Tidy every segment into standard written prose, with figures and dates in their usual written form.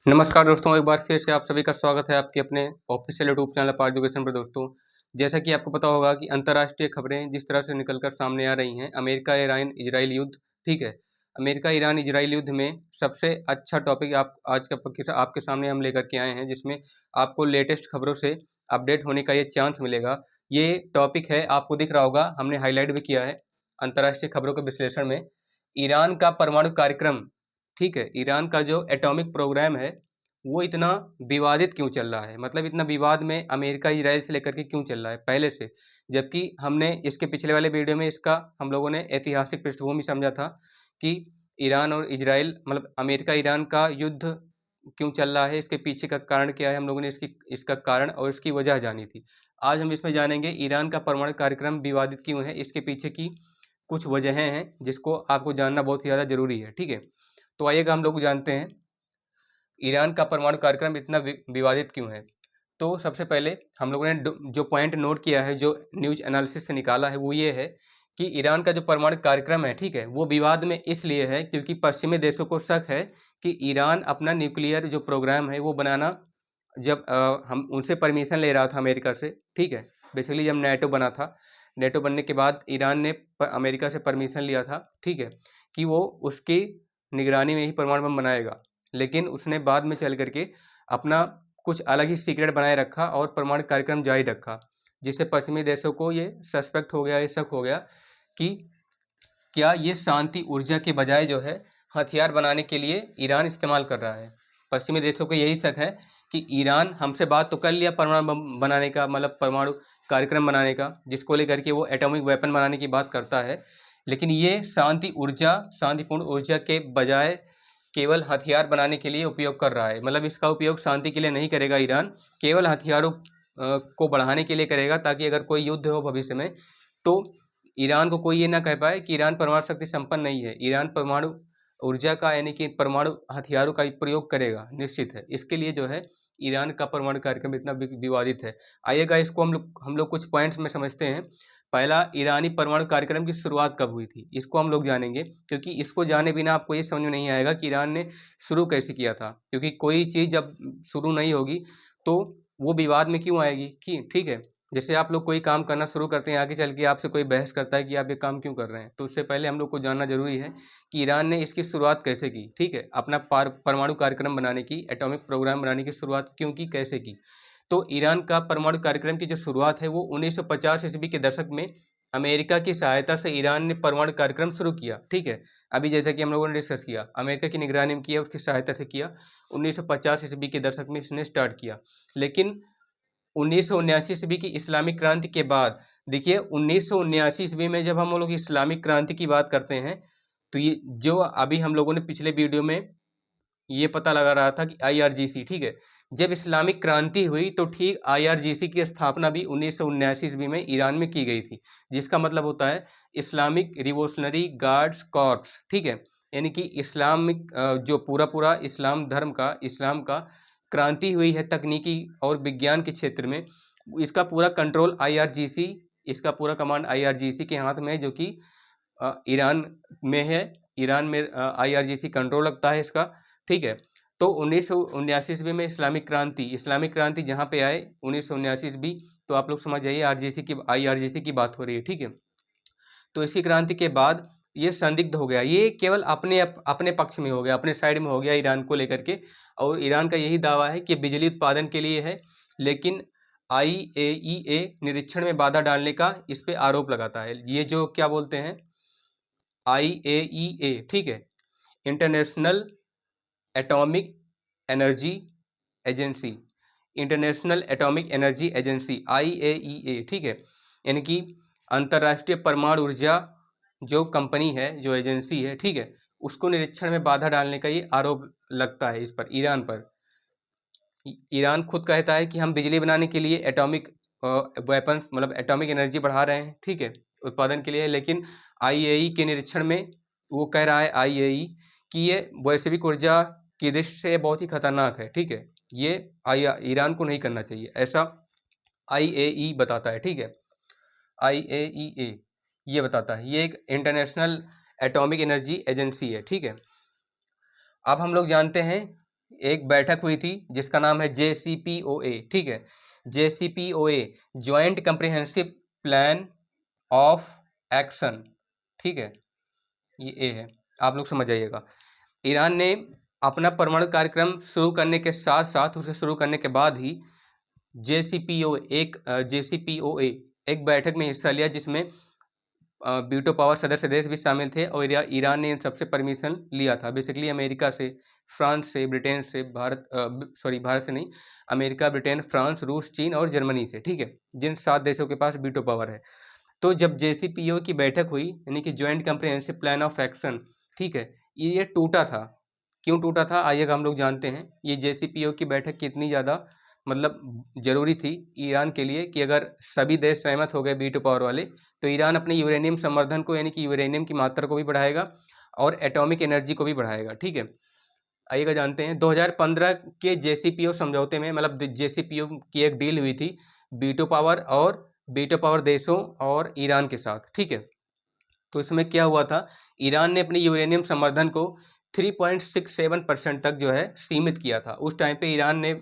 नमस्कार दोस्तों, एक बार फिर से आप सभी का स्वागत है आपके अपने ऑफिशियल यूट्यूब चैनल पार एजुकेशन पर। दोस्तों, जैसा कि आपको पता होगा कि अंतर्राष्ट्रीय खबरें जिस तरह से निकलकर सामने आ रही हैं, अमेरिका ईरान इजराइल युद्ध, ठीक है। अमेरिका ईरान इजराइल युद्ध में सबसे अच्छा टॉपिक आप आज का आपके सामने हम लेकर के आए हैं, जिसमें आपको लेटेस्ट खबरों से अपडेट होने का ये चांस मिलेगा। ये टॉपिक है, आपको दिख रहा होगा, हमने हाईलाइट भी किया है अंतर्राष्ट्रीय खबरों के विश्लेषण में। ईरान का परमाणु कार्यक्रम, ठीक है, ईरान का जो एटॉमिक प्रोग्राम है वो इतना विवादित क्यों चल रहा है, मतलब इतना विवाद में अमेरिका इजराइल से लेकर के क्यों चल रहा है पहले से। जबकि हमने इसके पिछले वाले वीडियो में इसका हम लोगों ने ऐतिहासिक पृष्ठभूमि समझा था कि ईरान और इजराइल मतलब अमेरिका ईरान का युद्ध क्यों चल रहा है, इसके पीछे का कारण क्या है, हम लोगों ने इसका कारण और इसकी वजह जानी थी। आज हम इसमें जानेंगे ईरान का परमाणु कार्यक्रम विवादित क्यों है, इसके पीछे की कुछ वजहें हैं जिसको आपको जानना बहुत ही ज़्यादा जरूरी है, ठीक है। तो आइएगा हम लोग जानते हैं ईरान का परमाणु कार्यक्रम इतना विवादित क्यों है। तो सबसे पहले हम लोगों ने जो पॉइंट नोट किया है, जो न्यूज एनालिसिस से निकाला है, वो ये है कि ईरान का जो परमाणु कार्यक्रम है, ठीक है, वो विवाद में इसलिए है क्योंकि पश्चिमी देशों को शक है कि ईरान अपना न्यूक्लियर जो प्रोग्राम है वो बनाना, जब हम उनसे परमिशन ले रहा था अमेरिका से, ठीक है। बेसिकली जब नेटो बना था, नेटो बनने के बाद ईरान ने अमेरिका से परमिशन लिया था, ठीक है, कि वो उसकी निगरानी में ही परमाणु बम बनाएगा। लेकिन उसने बाद में चल करके अपना कुछ अलग ही सीक्रेट बनाए रखा और परमाणु कार्यक्रम जारी रखा, जिससे पश्चिमी देशों को ये सस्पेक्ट हो गया, ये शक हो गया कि क्या ये शांति ऊर्जा के बजाय जो है हथियार बनाने के लिए ईरान इस्तेमाल कर रहा है। पश्चिमी देशों को यही शक है कि ईरान हमसे बात तो कर लिया परमाणु बम बनाने का, मतलब परमाणु कार्यक्रम बनाने का, जिसको लेकर के वो एटॉमिक वेपन बनाने की बात करता है, लेकिन ये शांति ऊर्जा, शांतिपूर्ण ऊर्जा के बजाय केवल हथियार बनाने के लिए उपयोग कर रहा है। मतलब इसका उपयोग शांति के लिए नहीं करेगा ईरान, केवल हथियारों को बढ़ाने के लिए करेगा, ताकि अगर कोई युद्ध हो भविष्य में तो ईरान को कोई ये ना कह पाए कि ईरान परमाणु शक्ति संपन्न नहीं है। ईरान परमाणु ऊर्जा का यानी कि परमाणु हथियारों का प्रयोग करेगा, निश्चित है। इसके लिए जो है ईरान का परमाणु कार्यक्रम इतना विवादित है। आइएगा इसको हम लोग कुछ पॉइंट्स में समझते हैं। पहला, ईरानी परमाणु कार्यक्रम की शुरुआत कब हुई थी, इसको हम लोग जानेंगे, क्योंकि इसको जाने बिना आपको ये समझ में नहीं आएगा कि ईरान ने शुरू कैसे किया था। क्योंकि कोई चीज़ जब शुरू नहीं होगी तो वो विवाद में क्यों आएगी, कि ठीक है। जैसे आप लोग कोई काम करना शुरू करते हैं, आगे चल के आपसे कोई बहस करता है कि आप ये काम क्यों कर रहे हैं, तो उससे पहले हम लोग को जानना जरूरी है कि ईरान ने इसकी शुरुआत कैसे की, ठीक है, अपना परमाणु कार्यक्रम बनाने की, एटॉमिक प्रोग्राम बनाने की शुरुआत क्यों की, कैसे की। तो ईरान का परमाणु कार्यक्रम की जो शुरुआत है वो 1950 ईस्वी के दशक में अमेरिका की सहायता से ईरान ने परमाणु कार्यक्रम शुरू किया, ठीक है। अभी जैसा कि हम लोगों ने डिस्कस किया, अमेरिका की निगरानी में किया, उसकी सहायता से किया। 1950 ईस्वी के दशक में इसने स्टार्ट किया। लेकिन 1979 ईस्वी की इस्लामिक क्रांति के बाद, देखिए 1979 ईस्वी में जब हम लोग इस्लामिक क्रांति की बात करते हैं, तो ये जो अभी हम लोगों ने पिछले वीडियो में ये पता लगा रहा था कि आईआरजीसी, ठीक है, जब इस्लामिक क्रांति हुई तो ठीक आईआरजीसी की स्थापना भी 1979 ईस्वी में ईरान में की गई थी, जिसका मतलब होता है इस्लामिक रिवोल्यूशनरी गार्ड्स कॉर्प्स, ठीक है। यानी कि इस्लामिक जो पूरा पूरा इस्लाम धर्म का, इस्लाम का क्रांति हुई है तकनीकी और विज्ञान के क्षेत्र में, इसका पूरा कंट्रोल आईआरजीसी, इसका पूरा कमांड आईआरजीसी के हाथ में है, जो कि ईरान में है। ईरान में आईआरजीसी कंट्रोल रखता है इसका, ठीक है। तो 1979 ईस्वी में इस्लामिक क्रांति जहाँ पे आए 1979 ईस्वी, तो आप लोग समझ जाइए आईआरजीसी की बात हो रही है, ठीक है। तो इसी क्रांति के बाद ये संदिग्ध हो गया, ये केवल अपने पक्ष में हो गया, अपने साइड में हो गया ईरान को लेकर के। और ईरान का यही दावा है कि बिजली उत्पादन के लिए है, लेकिन आईएईए निरीक्षण में बाधा डालने का इस पे आरोप लगाता है। ये जो क्या बोलते हैं, आईएईए, ठीक है, international atomic energy agency, international atomic energy agency IAEA, ठीक है। यानी कि अंतर्राष्ट्रीय परमाणु ऊर्जा जो कंपनी है, जो एजेंसी है, ठीक है, उसको निरीक्षण में बाधा डालने का ये आरोप लगता है इस पर, ईरान पर। ईरान खुद कहता है कि हम बिजली बनाने के लिए एटॉमिक वेपन्स, मतलब एटॉमिक एनर्जी बढ़ा रहे हैं, ठीक है, उत्पादन के लिए। लेकिन आईएई के निरीक्षण में वो कह रहा है, आईएई, कि ये वैश्विक ऊर्जा की दृष्टि से बहुत ही खतरनाक है, ठीक है, ये ईरान को नहीं करना चाहिए, ऐसा आईएई बताता है, ठीक है। आईएईए ये बताता है, ये एक इंटरनेशनल एटॉमिक एनर्जी एजेंसी है, ठीक है। अब हम लोग जानते हैं एक बैठक हुई थी जिसका नाम है JCPOA, ठीक है, JCPOA, joint comprehensive plan of action, ठीक है, ये ए है, आप लोग समझ जाइएगा। ईरान ने अपना परमाणु कार्यक्रम शुरू करने के साथ साथ, उसे शुरू करने के बाद ही JCPOA एक बैठक में हिस्सा लिया जिसमें वीटो पावर सदस्य देश भी शामिल थे, और ईरान ने इन सबसे परमिशन लिया था, बेसिकली अमेरिका से, फ्रांस से, ब्रिटेन से, भारत से नहीं, अमेरिका, ब्रिटेन, फ्रांस, रूस, चीन और जर्मनी से, ठीक है, जिन 7 देशों के पास वीटो पावर है। तो जब JCPOA की बैठक हुई, यानी कि joint comprehensive plan of action, ठीक है, ये टूटा था। क्यों टूटा था आइएगा हम लोग जानते हैं। ये JCPOA की बैठक कितनी ज़्यादा मतलब ज़रूरी थी ईरान के लिए कि अगर सभी देश सहमत हो गए वीटो पावर वाले, तो ईरान अपने यूरेनियम संवर्धन को, यानी कि यूरेनियम की मात्रा को भी बढ़ाएगा और एटॉमिक एनर्जी को भी बढ़ाएगा, ठीक है। आइएगा जानते हैं 2015 के JCPOA समझौते में, मतलब JCPOA की एक डील हुई थी वीटो पावर देशों और ईरान के साथ, ठीक है। तो इसमें क्या हुआ था, ईरान ने अपने यूरेनियम संवर्धन को 3.67% तक जो है सीमित किया था। उस टाइम पे ईरान ने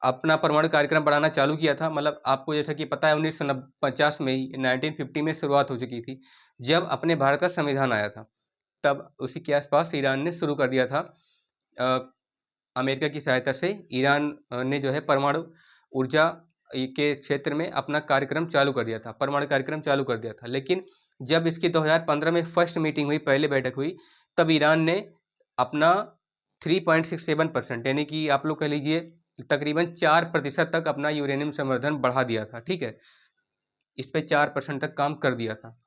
अपना परमाणु कार्यक्रम बढ़ाना चालू किया था, मतलब आपको जैसा कि पता है 1950 में ही, 1950 में शुरुआत हो चुकी थी जब अपने भारत का संविधान आया था, तब उसी के आसपास ईरान ने शुरू कर दिया था। अमेरिका की सहायता से ईरान ने जो है परमाणु ऊर्जा के क्षेत्र में अपना कार्यक्रम चालू कर दिया था, परमाणु कार्यक्रम चालू कर दिया था। लेकिन जब इसकी 2015 में फर्स्ट मीटिंग हुई, पहले बैठक हुई, तब ईरान ने अपना 3.67%, यानी कि आप लोग कह लीजिए तकरीबन 4% तक अपना यूरेनियम संवर्धन बढ़ा दिया था, ठीक है, इस पे 4% तक काम कर दिया था।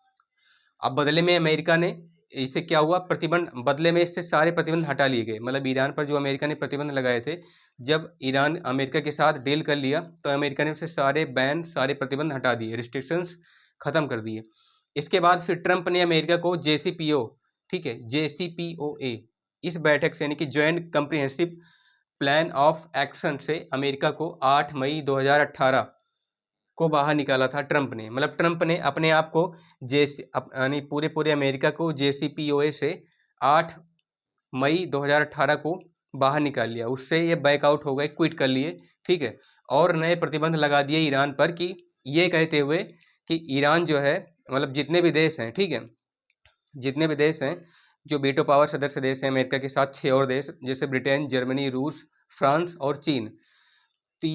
अब बदले में अमेरिका ने, इससे क्या हुआ, प्रतिबंध, बदले में इससे सारे प्रतिबंध हटा लिए गए, मतलब ईरान पर जो अमेरिका ने प्रतिबंध लगाए थे, जब ईरान अमेरिका के साथ डील कर लिया तो अमेरिका ने उससे सारे बैन, सारे प्रतिबंध हटा दिए, रिस्ट्रिक्शंस खत्म कर दिए। इसके बाद फिर ट्रंप ने अमेरिका को JCPOA, ठीक है, JCPOA इस बैठक से, यानी कि joint comprehensive plan of action से अमेरिका को 8 मई 2018 को बाहर निकाला था ट्रंप ने। मतलब ट्रंप ने अपने आप को यानी पूरे पूरे अमेरिका को JCPOA से 8 मई 2018 को बाहर निकाल लिया, उससे ये बैकआउट हो गए, क्विट कर लिए, ठीक है, और नए प्रतिबंध लगा दिए ईरान पर, कि ये कहते हुए कि ईरान जो है, मतलब जितने भी देश हैं, ठीक है, जितने भी देश हैं जो वीटो पावर सदस्य देश हैं अमेरिका के साथ, 6 और देश जैसे ब्रिटेन, जर्मनी, रूस, फ्रांस और चीन, तो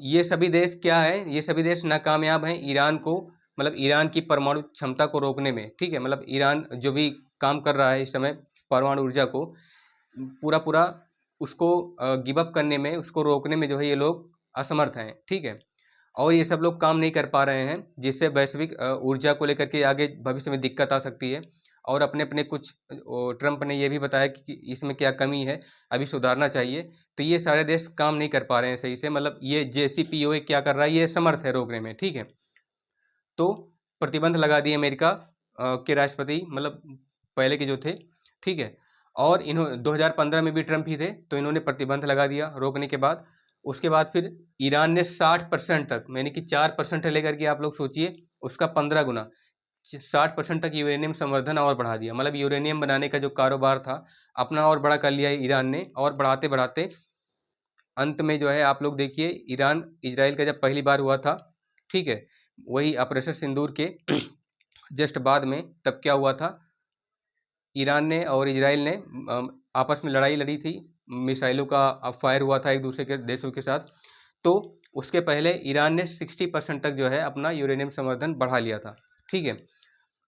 ये सभी देश क्या है, ये सभी देश नाकामयाब हैं ईरान को, मतलब ईरान की परमाणु क्षमता को रोकने में, ठीक है, मतलब ईरान जो भी काम कर रहा है इस समय परमाणु ऊर्जा को पूरा पूरा उसको गिव अप करने में, उसको रोकने में जो है ये लोग असमर्थ हैं, ठीक है, और ये सब लोग काम नहीं कर पा रहे हैं, जिससे वैश्विक ऊर्जा को लेकर के आगे भविष्य में दिक्कत आ सकती है। और अपने अपने कुछ ट्रंप ने ये भी बताया कि इसमें क्या कमी है, अभी सुधारना चाहिए। तो ये सारे देश काम नहीं कर पा रहे हैं सही से, मतलब ये JCPOA क्या कर रहा है, ये समर्थ है रोकने में, ठीक है। तो प्रतिबंध लगा दिए अमेरिका के राष्ट्रपति, मतलब पहले के जो थे, ठीक है, और इन्होंने 2015 में भी ट्रंप ही थे, तो इन्होंने प्रतिबंध लगा दिया रोकने के बाद। उसके बाद फिर ईरान ने 60% तक, यानी कि 4% लेकर के आप लोग सोचिए उसका 15 गुना, 60% तक यूरेनियम संवर्धन और बढ़ा दिया, मतलब यूरेनियम बनाने का जो कारोबार था अपना और बड़ा कर लिया ईरान ने, और बढ़ाते बढ़ाते अंत में जो है आप लोग देखिए, ईरान इजराइल का जब पहली बार हुआ था, ठीक है, वही ऑपरेशन सिंदूर के जस्ट बाद में, तब क्या हुआ था, ईरान ने और इजराइल ने आपस में लड़ाई लड़ी थी, मिसाइलों का फायर हुआ था एक दूसरे के देशों के साथ। तो उसके पहले ईरान ने 60% तक जो है अपना यूरेनियम संवर्धन बढ़ा लिया था, ठीक है।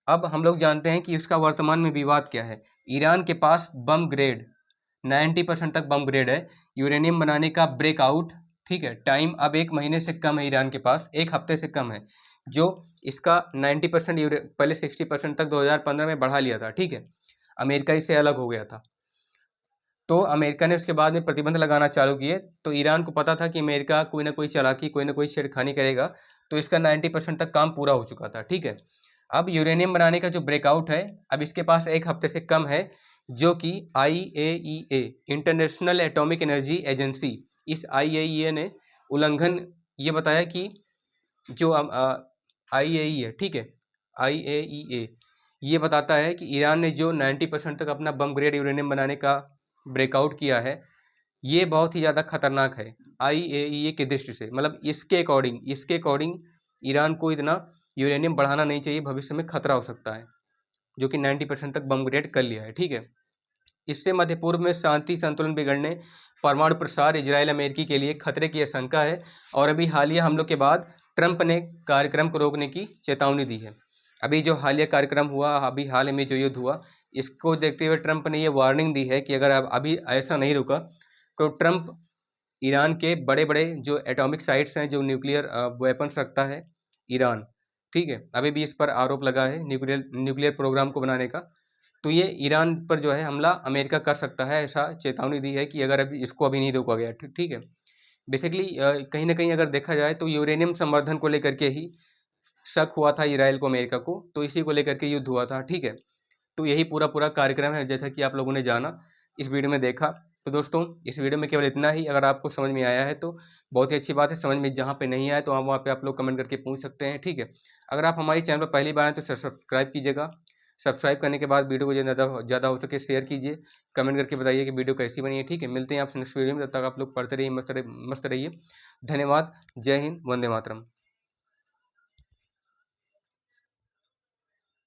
अब हम लोग जानते हैं कि उसका वर्तमान में विवाद क्या है। ईरान के पास बम ग्रेड 90% तक बम ग्रेड है, यूरेनियम बनाने का ब्रेकआउट, ठीक है, टाइम अब 1 महीने से कम है ईरान के पास, 1 हफ्ते से कम है, जो इसका 90% पहले 60% तक 2015 में बढ़ा लिया था, ठीक है, अमेरिका इससे अलग हो गया था। तो अमेरिका ने उसके बाद में प्रतिबंध लगाना चालू किए, तो ईरान को पता था कि अमेरिका कोई ना कोई चालाकी, कोई ना कोई छेड़खानी करेगा, तो इसका 90% तक काम पूरा हो चुका था, ठीक है। अब यूरेनियम बनाने का जो ब्रेकआउट है, अब इसके पास 1 हफ्ते से कम है, जो कि IAEA, international atomic energy agency, इस IAEA ने उल्लंघन ये बताया कि जो IAEA, ठीक है, IAEA ये बताता है कि ईरान ने जो 90% तक अपना बम ग्रेड यूरेनियम बनाने का ब्रेकआउट किया है, ये बहुत ही ज़्यादा खतरनाक है IAEA की दृष्टि से। मतलब इसके अकॉर्डिंग ईरान को इतना यूरेनियम बढ़ाना नहीं चाहिए, भविष्य में खतरा हो सकता है, जो कि 90% तक बम ग्रेड कर लिया है, ठीक है। इससे मध्य पूर्व में शांति संतुलन बिगड़ने, परमाणु प्रसार, इजरायल अमेरिकी के लिए खतरे की आशंका है। और अभी हालिया हमलों के बाद ट्रंप ने कार्यक्रम को रोकने की चेतावनी दी है। अभी जो हालिया कार्यक्रम हुआ, अभी हाल में जो युद्ध हुआ, इसको देखते हुए ट्रंप ने ये वार्निंग दी है कि अगर अब अभी ऐसा नहीं रुका तो ट्रंप ईरान के बड़े बड़े जो एटॉमिक साइट्स हैं, जो न्यूक्लियर वेपन्स रखता है ईरान, ठीक है, अभी भी इस पर आरोप लगा है न्यूक्लियर प्रोग्राम को बनाने का। तो ये ईरान पर जो है हमला अमेरिका कर सकता है, ऐसा चेतावनी दी है कि अगर अभी इसको अभी नहीं रोका गया, ठीक है। बेसिकली कहीं ना कहीं अगर देखा जाए तो यूरेनियम संवर्धन को लेकर के ही शक हुआ था इसराइल को, अमेरिका को, तो इसी को लेकर के युद्ध हुआ था, ठीक है। तो यही पूरा पूरा कार्यक्रम है, जैसा कि आप लोगों ने जाना, इस वीडियो में देखा। तो दोस्तों, इस वीडियो में केवल इतना ही। अगर आपको समझ में आया है तो बहुत ही अच्छी बात है, समझ में जहाँ पे नहीं आया तो आप वहाँ पे आप लोग कमेंट करके पूछ सकते हैं, ठीक है। अगर आप हमारे चैनल पर पहली बार आए तो सब्सक्राइब कीजिएगा। सब्सक्राइब करने के बाद वीडियो को ज़्यादा हो सके शेयर कीजिए, कमेंट करके बताइए कि वीडियो कैसी बनी है, ठीक है। मिलते हैं आपसे नेक्स्ट वीडियो में, तब तक आप लोग पढ़ते रहिए, मस्त रहिए। धन्यवाद। जय हिंद, वंदे मातरम।